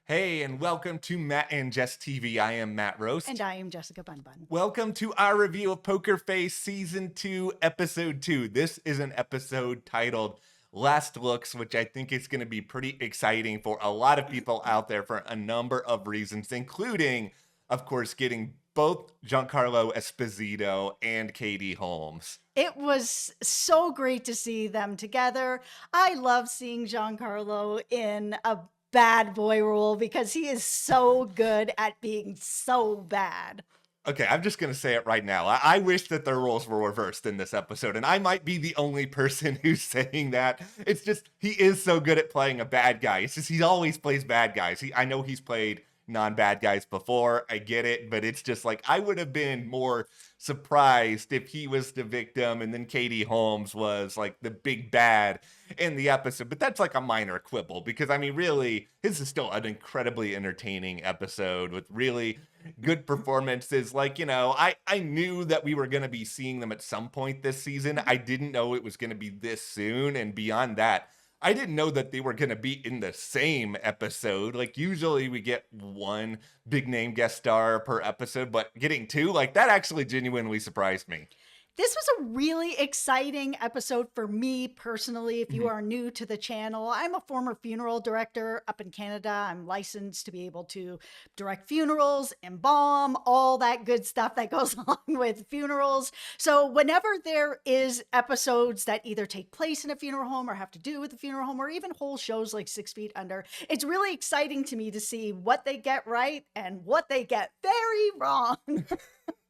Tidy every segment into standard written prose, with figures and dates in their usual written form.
Hey, and welcome to Matt and Jess TV. I am Matt Roast. And I am Jessica Bunbun. Welcome to our review of Poker Face Season 2, Episode 2. This is an episode titled Last Looks, which I think is going to be pretty exciting for a lot of people out there for a number of reasons, including, of course, getting both Giancarlo Esposito and Katie Holmes. It was so great to see them together. I love seeing Giancarlo in a bad boy role because he is so good at being so bad. Okay, I'm just going to say it right now. I wish that their roles were reversed in this episode, and I might be the only person who's saying that. It's just, he is so good at playing a bad guy. It's just, he always plays bad guys. I know he's played non-bad guys before, I get it, but it's just like, I would have been more surprised if he was the victim and then Katie Holmes was like the big bad in the episode. But that's like a minor quibble because, I mean, really, this is still an incredibly entertaining episode with really good performances. Like, you know, I knew that we were going to be seeing them at some point this season. I didn't know it was going to be this soon. And beyond that, I didn't know that they were going to be in the same episode. Like, usually we get one big name guest star per episode, but getting two, like, that actually genuinely surprised me. This was a really exciting episode for me personally. If you are new to the channel, I'm a former funeral director up in Canada. I'm licensed to be able to direct funerals, embalm, all that good stuff that goes along with funerals. So whenever there is episodes that either take place in a funeral home or have to do with the funeral home or even whole shows like 6 Feet Under, it's really exciting to me to see what they get right and what they get very wrong.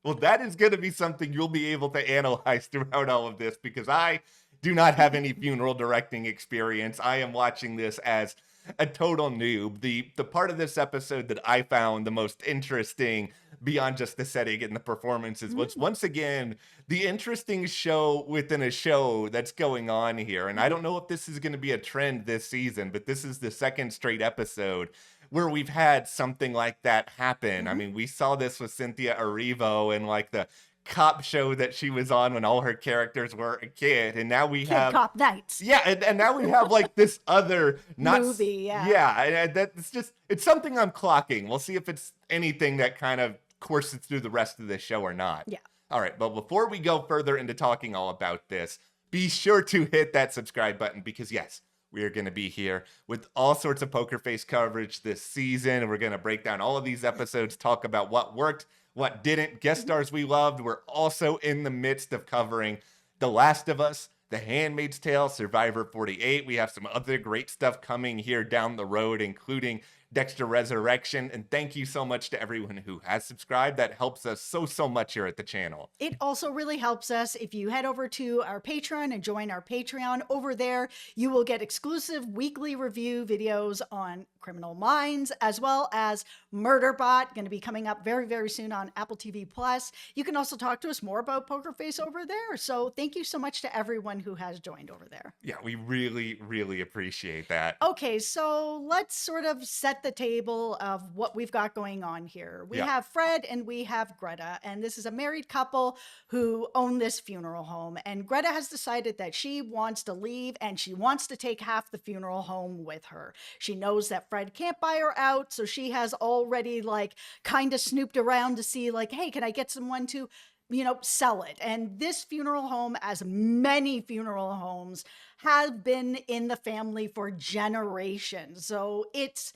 Well, that is going to be something you'll be able to analyze throughout all of this because I do not have any funeral directing experience. I am watching this as a total noob. The part of this episode that I found the most interesting beyond just the setting and the performances was once again the interesting show within a show that's going on here. And I don't know if this is going to be a trend this season, but this is the second straight episode where we've had something like that happen. I mean, we saw this with Cynthia Erivo and like the cop show that she was on when all her characters were a kid, and now we have Cop Nights. Yeah, and now we have like this other not movie. Yeah, and that's just, it's something I'm clocking. We'll see if it's anything that kind of courses through the rest of the show or not. Yeah. All right, but before we go further into talking all about this, be sure to hit that subscribe button because yes, we are going to be here with all sorts of Poker Face coverage this season. And we're going to break down all of these episodes, talk about what worked, what didn't, guest stars we loved. We're also in the midst of covering The Last of Us, The Handmaid's Tale, Survivor 48. We have some other great stuff coming here down the road, including Dexter Resurrection. And thank you so much to everyone who has subscribed. That helps us so much here at the channel. It also really helps us if you head over to our Patreon and join our Patreon. Over there, you will get exclusive weekly review videos on Criminal Minds, as well as Murderbot, going to be coming up very soon on Apple TV Plus. You can also talk to us more about Poker Face over there. So thank you so much to everyone who has joined over there. Yeah, we really appreciate that. Okay, so let's sort of set the table of what we've got going on here. We have Fred and we have Greta, and this is a married couple who own this funeral home. And Greta has decided that she wants to leave and she wants to take half the funeral home with her. She knows that Fred can't buy her out, so she has already like kind of snooped around to see like, hey, can I get someone to, you know, sell it? And this funeral home, as many funeral homes, have been in the family for generations. So it's,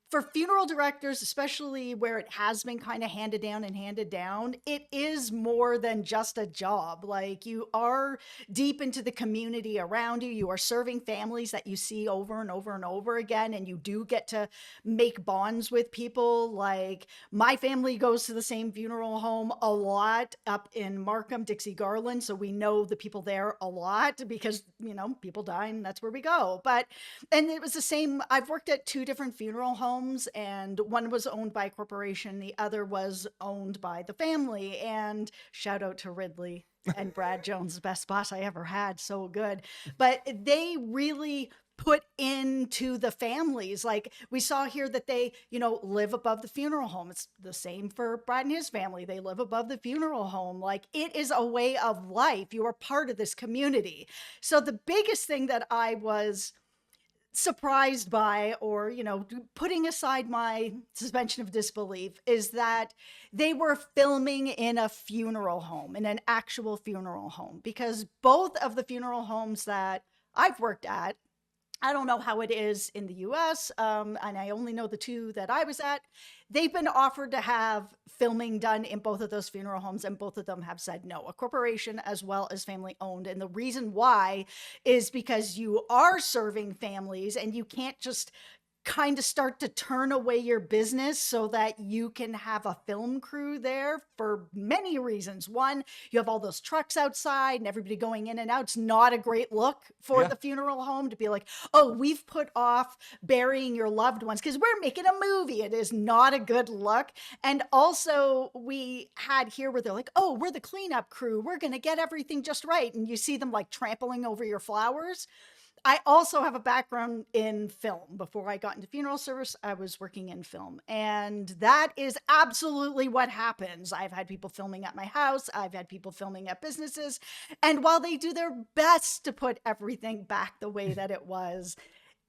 for funeral directors, especially where it has been kind of handed down, it is more than just a job. Like, you are deep into the community around you. You are serving families that you see over and over again, and you do get to make bonds with people. Like, my family goes to the same funeral home a lot up in Markham, Dixie Garland, so we know the people there a lot because, you know, people die and that's where we go. And it was the same. I've worked at 2 different funeral homes, and one was owned by a corporation, the other was owned by the family. And shout out to Ridley and Brad Jones, the best boss I ever had, so good. But they really put into the families. Like, we saw here that they, you know, live above the funeral home. It's the same for Brad and his family. They live above the funeral home. Like, it is a way of life. You are part of this community. So the biggest thing that I was surprised by, or, putting aside my suspension of disbelief, is that they were filming in a funeral home, in an actual funeral home, because both of the funeral homes that I've worked at, I don't know how it is in the US, and I only know the two that I was at. They've been offered to have filming done in both of those funeral homes, and both of them have said no, a corporation as well as family owned. And the reason why is because you are serving families and you can't just kind of start to turn away your business so that you can have a film crew there for many reasons. One, you have all those trucks outside and everybody going in and out. It's not a great look for the funeral home to be like, oh, we've put off burying your loved ones because we're making a movie. It is not a good look. And also, we had here where they're like, oh, we're the cleanup crew. We're going to get everything just right. And you see them like trampling over your flowers. I also have a background in film. Before I got into funeral service, I was working in film. And that is absolutely what happens. I've had people filming at my house. I've had people filming at businesses. And while they do their best to put everything back the way that it was,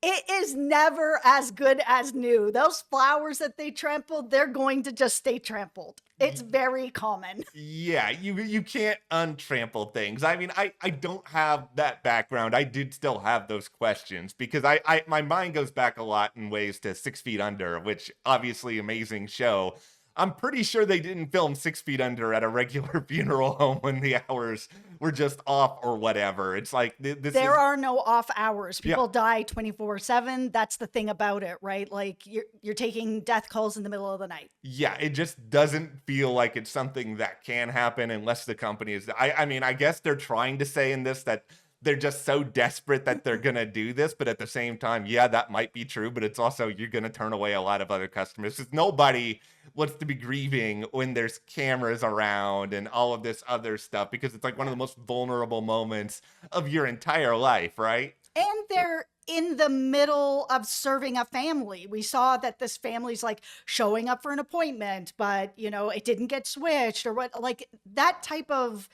it is never as good as new. Those flowers that they trampled, they're going to just stay trampled. It's very common. Yeah, you can't untrample things. I mean, I don't have that background. I did still have those questions because I my mind goes back a lot in ways to 6 Feet Under, which obviously amazing show. I'm pretty sure they didn't film 6 Feet Under at a regular funeral home when the hours were just off or whatever. It's like there are no off hours. People die 24/7. That's the thing about it, right? Like you're taking death calls in the middle of the night. Yeah, it just doesn't feel like it's something that can happen unless the company is. I mean, I guess they're trying to say in this that they're just so desperate that they're going to do this. But at the same time, yeah, that might be true. But it's also, you're going to turn away a lot of other customers because nobody wants to be grieving when there's cameras around and all of this other stuff, because it's like one of the most vulnerable moments of your entire life, right? And they're in the middle of serving a family. We saw that this family's like showing up for an appointment, but it didn't get switched or what, like that type of,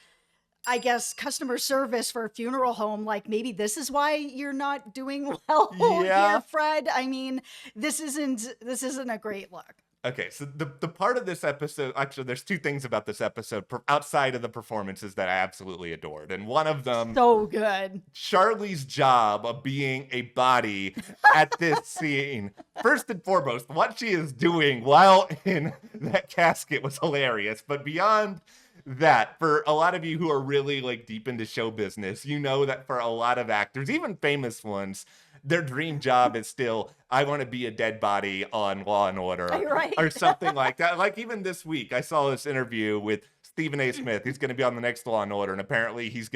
I guess, customer service for a funeral home. Like maybe this is why you're not doing well here, Fred. I mean, this isn't a great look. Okay, so the part of this episode, actually, there's two things about this episode outside of the performances that I absolutely adored. And one of them, so good. Charlie's job of being a body at this scene. First and foremost, what she is doing while in that casket was hilarious. But beyond that, for a lot of you who are really like deep into show business, you know that for a lot of actors, even famous ones, their dream job is still, I want to be a dead body on Law and Order, right? Or something like that. Like even this week, I saw this interview with Stephen A. Smith. He's going to be on the next Law and Order, and apparently his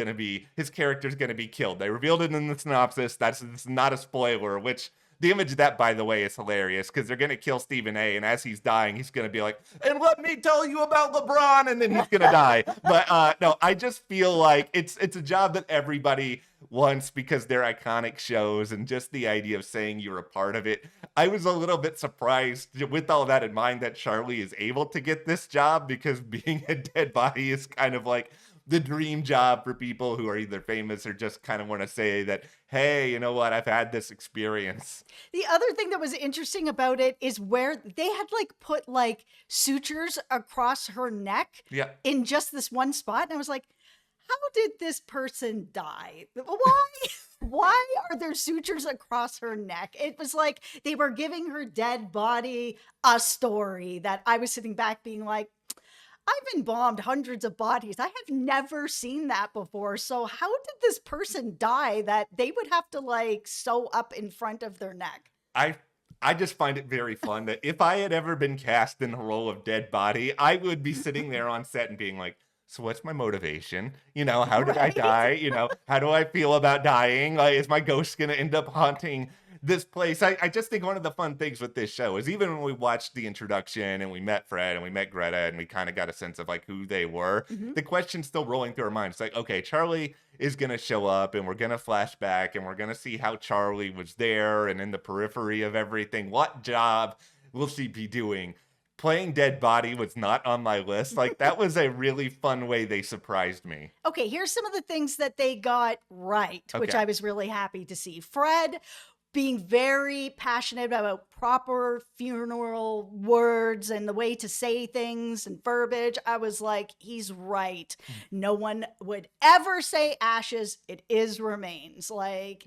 character's going to be killed. They revealed it in the synopsis. That's not a spoiler, which the image of that, by the way, is hilarious because they're going to kill Stephen A. And as he's dying, he's going to be like, and let me tell you about LeBron. And then he's going to die. But no, I just feel like it's a job that everybody wants because they're iconic shows, and just the idea of saying you're a part of it. I was a little bit surprised with all that in mind that Charlie is able to get this job, because being a dead body is kind of like the dream job for people who are either famous or just kind of want to say that, hey, you know what, I've had this experience. The other thing that was interesting about it is where they had like put like sutures across her neck in just this one spot. And I was like, how did this person die? Why are there sutures across her neck? It was like they were giving her dead body a story that I was sitting back being like, I've embalmed hundreds of bodies. I have never seen that before. So how did this person die that they would have to like sew up in front of their neck? I just find it very fun that if I had ever been cast in the role of dead body, I would be sitting there on set and being like, so what's my motivation? How did I die? How do I feel about dying? Like, is my ghost going to end up haunting this place? I just think one of the fun things with this show is even when we watched the introduction and we met Fred and we met Greta and we kind of got a sense of like who they were, the question's still rolling through our minds. It's like, okay, Charlie is going to show up and we're going to flash back and we're going to see how Charlie was there and in the periphery of everything. What job will she be doing? Playing dead body was not on my list. Like, that was a really fun way they surprised me. Okay, here's some of the things that they got right, which I was really happy to see. Fred being very passionate about proper funeral words and the way to say things and verbiage. I was like, he's right. No one would ever say ashes. It is remains. Like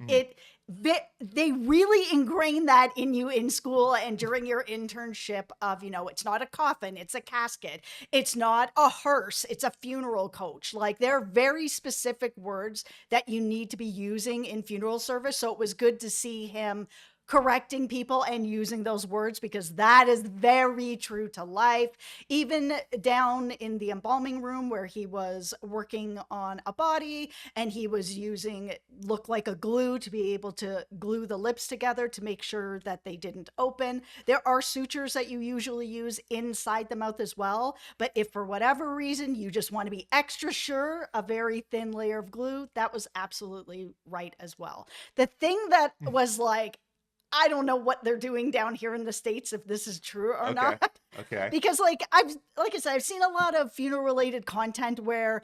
they really ingrain that in you in school and during your internship of, it's not a coffin, it's a casket. It's not a hearse, it's a funeral coach. Like, they're very specific words that you need to be using in funeral service. So it was good to see him correcting people and using those words, because that is very true to life. Even down in the embalming room where he was working on a body and he was using look like a glue to be able to glue the lips together to make sure that they didn't open. There are sutures that you usually use inside the mouth as well, but if for whatever reason you just want to be extra sure, a very thin layer of glue, that was absolutely right as well. The thing that was like, I don't know what they're doing down here in the States, if this is true or not. Okay. Because like I said, I've seen a lot of funeral related content where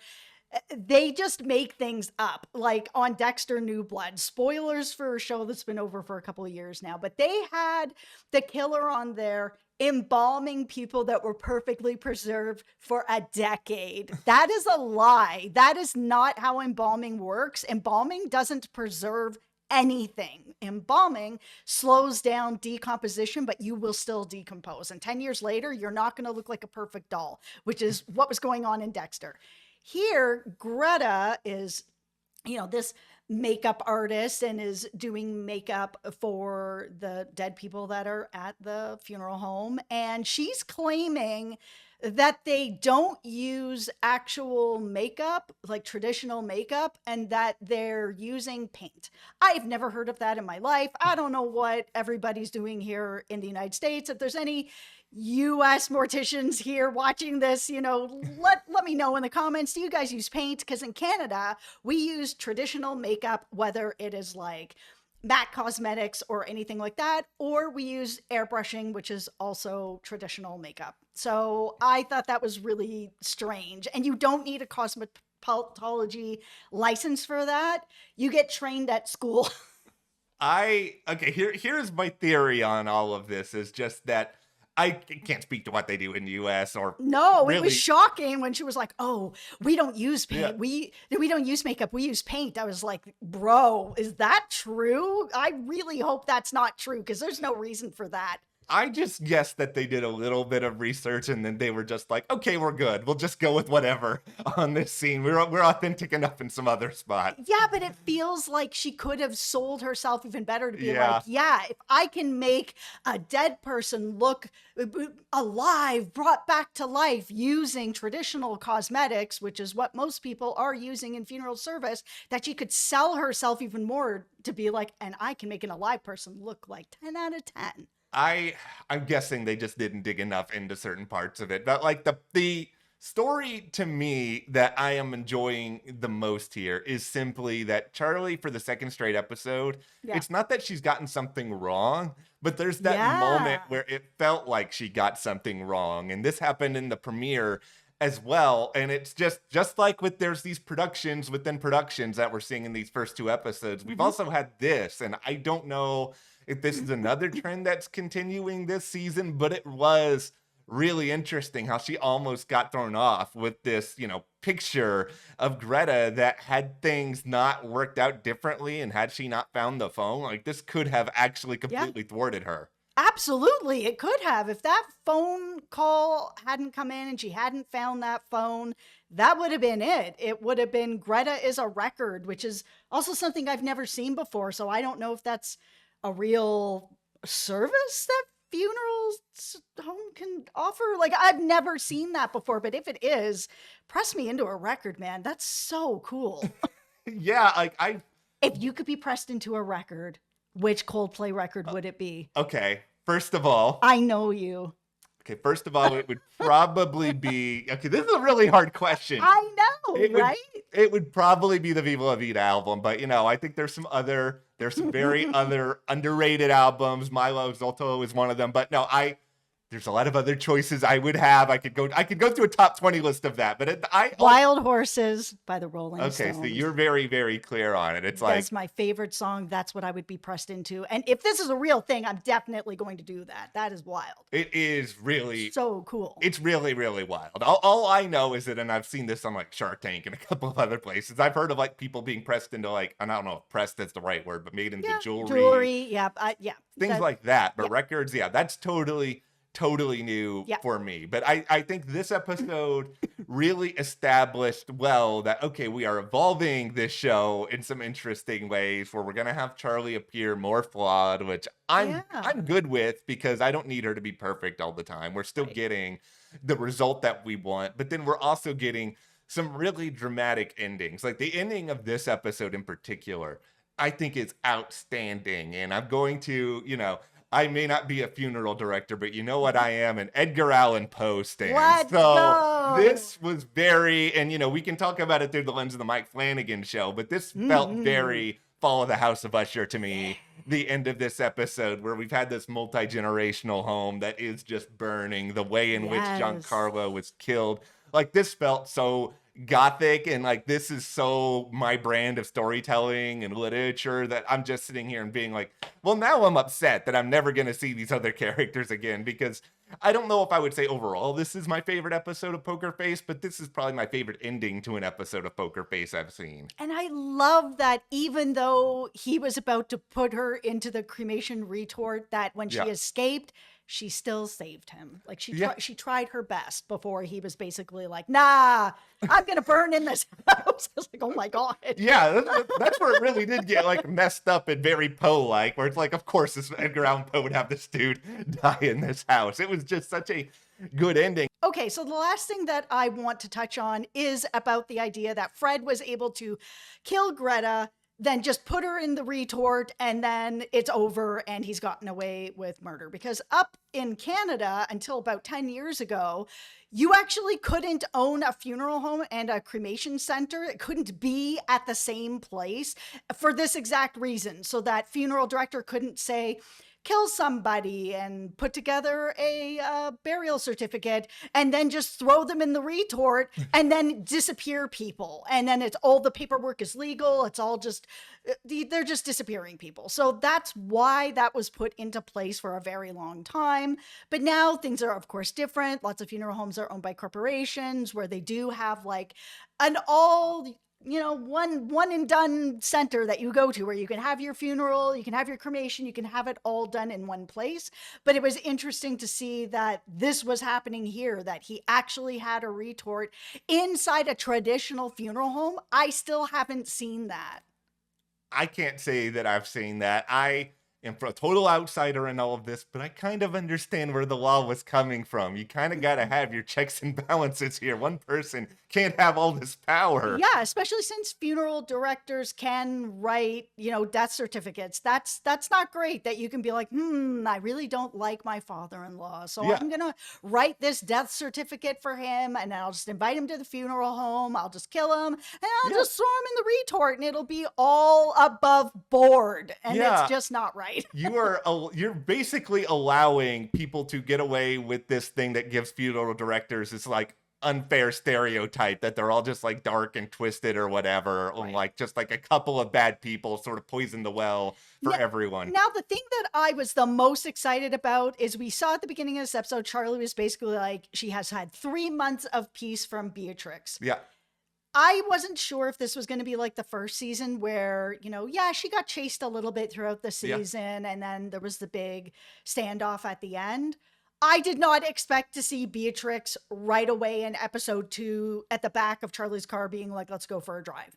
they just make things up, like on Dexter New Blood. Spoilers for a show that's been over for a couple of years now, but they had the killer on there embalming people that were perfectly preserved for a decade. That is a lie. That is not how embalming works. Embalming doesn't preserve anything. Embalming slows down decomposition, but you will still decompose. And 10 years later, you're not going to look like a perfect doll, which is what was going on in Dexter. Here, Greta is, this makeup artist and is doing makeup for the dead people that are at the funeral home. And she's claiming that they don't use actual makeup, like traditional makeup, and that they're using paint. I've never heard of that in my life. I don't know what everybody's doing here in the United States. If there's any US morticians here watching this, let me know in the comments. Do you guys use paint? Because in Canada, we use traditional makeup, whether it is like MAC Cosmetics or anything like that, or we use airbrushing, which is also traditional makeup. So I thought that was really strange. And you don't need a cosmetology license for that. You get trained at school. Here's my theory on all of this, is just that I can't speak to what they do in the US or No, really. It was shocking when she was like, "Oh, we don't use paint. Yeah. We don't use makeup. We use paint." I was like, "Bro, is that true?" I really hope that's not true, because there's no reason for that. I just guessed that they did a little bit of research and then they were just like, okay, we're good. We'll just go with whatever on this scene. We're authentic enough in some other spot. Yeah, but it feels like she could have sold herself even better to be Yeah. like, yeah, if I can make a dead person look alive, brought back to life using traditional cosmetics, which is what most people are using in funeral service, that she could sell herself even more to be like, and I can make an alive person look like 10 out of 10. I'm guessing they just didn't dig enough into certain parts of it. But like the story to me that I am enjoying the most here is simply that Charlie, for the second straight episode, it's not that she's gotten something wrong, but there's that moment where it felt like she got something wrong. And this happened in the premiere as well. And it's just like there's these productions within productions that we're seeing in these first two episodes. We've also had this, and I don't know if this is another trend that's continuing this season, but it was really interesting how she almost got thrown off with this, picture of Greta that had things not worked out differently, and had she not found the phone, like, this could have actually completely thwarted her. Absolutely, it could have. If that phone call hadn't come in and she hadn't found that phone, that would have been it. It would have been Greta is a record, which is also something I've never seen before. So I don't know if that's a real service that funerals home can offer. Like, I've never seen that before, but if it is, press me into a record, man. That's so cool. Yeah, like if you could be pressed into a record, which Coldplay record would it be? Okay, first of all, I know you. Okay, first of all, it would probably be, okay, this is a really hard question. I know, right? It would probably be the Viva La Vida album, but I think there's some very other underrated albums. Milo Zolto is one of them, but no, There's a lot of other choices I would have. I could go through a top 20 list of that, but Wild Horses by the Rolling okay, Stones. so you're very, very clear on it. It's like, That's my favorite song. That's what I would be pressed into. And if this is a real thing, I'm definitely going to do that. That is wild. it is really So cool. It's really, really wild. All I know is that, and I've seen this on like Shark Tank and a couple of other places, I've heard of like people being pressed into like, and I don't know if pressed is the right word, but made into jewelry. Yeah. Things like that. But records, yeah, that's totally new for me. But I think this episode really established well that, okay, we are evolving this show in some interesting ways where we're going to have Charlie appear more flawed, which I'm good with because I don't need her to be perfect all the time. We're still getting the result that we want, but then we're also getting some really dramatic endings. Like the ending of this episode in particular, I think is outstanding. And I'm going to, I may not be a funeral director, but you know what I am? An Edgar Allan Poe stan. Let's go. This was very, and we can talk about it through the lens of the Mike Flanagan show, but this felt very Fall of the House of Usher to me. The end of this episode where we've had this multi-generational home that is just burning, the way in which Giancarlo was killed. Like this felt so gothic, and like this is so my brand of storytelling and literature that I'm just sitting here and being like, well, now I'm upset that I'm never going to see these other characters again, because I don't know if I would say overall this is my favorite episode of Poker Face, but this is probably my favorite ending to an episode of Poker Face I've seen. And I love that even though he was about to put her into the cremation retort, that when she escaped, she still saved him. Like she tried her best before he was basically like, nah, I'm going to burn in this house. I was like, oh my God. Yeah, that's where it really did get like messed up and very Poe-like, where it's like, of course, this Edgar Allan Poe would have this dude die in this house. It was just such a good ending. Okay, so the last thing that I want to touch on is about the idea that Fred was able to kill Greta, then just put her in the retort, and then it's over and he's gotten away with murder. Because up in Canada, until about 10 years ago, you actually couldn't own a funeral home and a cremation center. It couldn't be at the same place for this exact reason. So that funeral director couldn't say, kill somebody and put together a burial certificate and then just throw them in the retort and then disappear people. And then it's all the paperwork is legal. It's all just, they're just disappearing people. So that's why that was put into place for a very long time. But now things are, of course, different. Lots of funeral homes are owned by corporations where they do have like an all, one and done center that you go to where you can have your funeral, you can have your cremation, you can have it all done in one place. But it was interesting to see that this was happening here, that he actually had a retort inside a traditional funeral home. I still haven't seen that. I can't say that I've seen that. I am a total outsider in all of this, but I kind of understand where the law was coming from. You kind of got to have your checks and balances here. One person can't have all this power. Yeah, especially since funeral directors can write, death certificates. That's not great that you can be like, I really don't like my father-in-law. So I'm going to write this death certificate for him, and I'll just invite him to the funeral home. I'll just kill him, and I'll just throw him in the retort, and it'll be all above board. And it's just not right. You're basically allowing people to get away with this thing that gives funeral directors this like unfair stereotype that they're all just like dark and twisted or whatever, or like just like a couple of bad people sort of poison the well for everyone. Now, the thing that I was the most excited about is we saw at the beginning of this episode, Charlie was basically like, she has had 3 months of peace from Beatrix. Yeah. I wasn't sure if this was going to be like the first season where, she got chased a little bit throughout the season, and then there was the big standoff at the end. I did not expect to see Beatrix right away in episode 2 at the back of Charlie's car being like, let's go for a drive.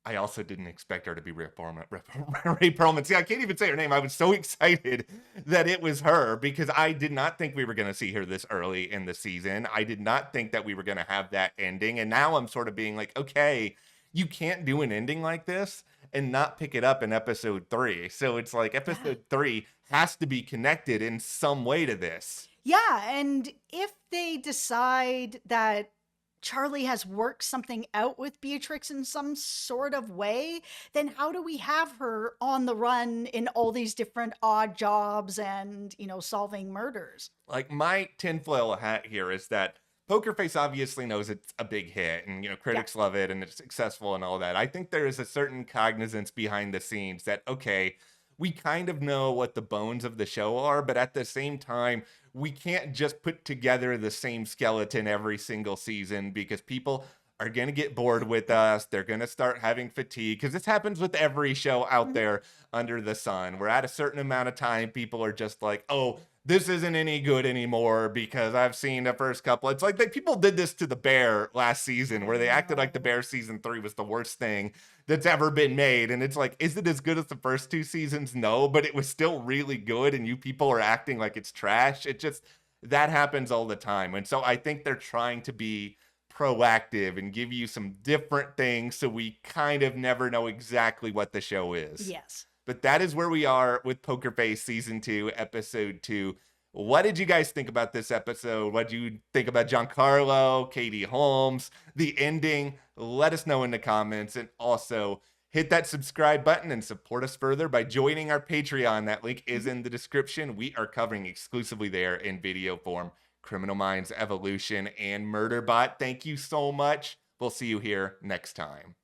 I also didn't expect her to be Ray Perlman. See, I can't even say her name. I was so excited that it was her because I did not think we were going to see her this early in the season. I did not think that we were going to have that ending. And now I'm sort of being like, okay, you can't do an ending like this and not pick it up in episode 3. So it's like episode 3 has to be connected in some way to this. Yeah, and if they decide that Charlie has worked something out with Beatrix in some sort of way, then how do we have her on the run in all these different odd jobs and, solving murders? Like, my tinfoil hat here is that Poker Face obviously knows it's a big hit, and Yeah. critics love it and it's successful and all that. I think there is a certain cognizance behind the scenes that, okay, we kind of know what the bones of the show are, but at the same time, we can't just put together the same skeleton every single season, because people are going to get bored with us. They're going to start having fatigue, because this happens with every show out Mhm. there under the sun. We're at a certain amount of time, people are just like, oh, this isn't any good anymore because I've seen the first couple. It's like people did this to The Bear last season, where I they acted like The know. Bear season 3 was the worst thing that's ever been made. And it's like, is it as good as the first two seasons? No, but it was still really good. And you people are acting like it's trash. It just, that happens all the time. And so I think they're trying to be proactive and give you some different things so we kind of never know exactly what the show is. Yes. But that is where we are with Poker Face Season 2, Episode 2. What did you guys think about this episode? What did you think about Giancarlo, Katie Holmes, the ending? Let us know in the comments. And also, hit that subscribe button and support us further by joining our Patreon. That link is Mhm. in the description. We are covering exclusively there in video form Criminal Minds, Evolution, and Murderbot. Thank you so much. We'll see you here next time.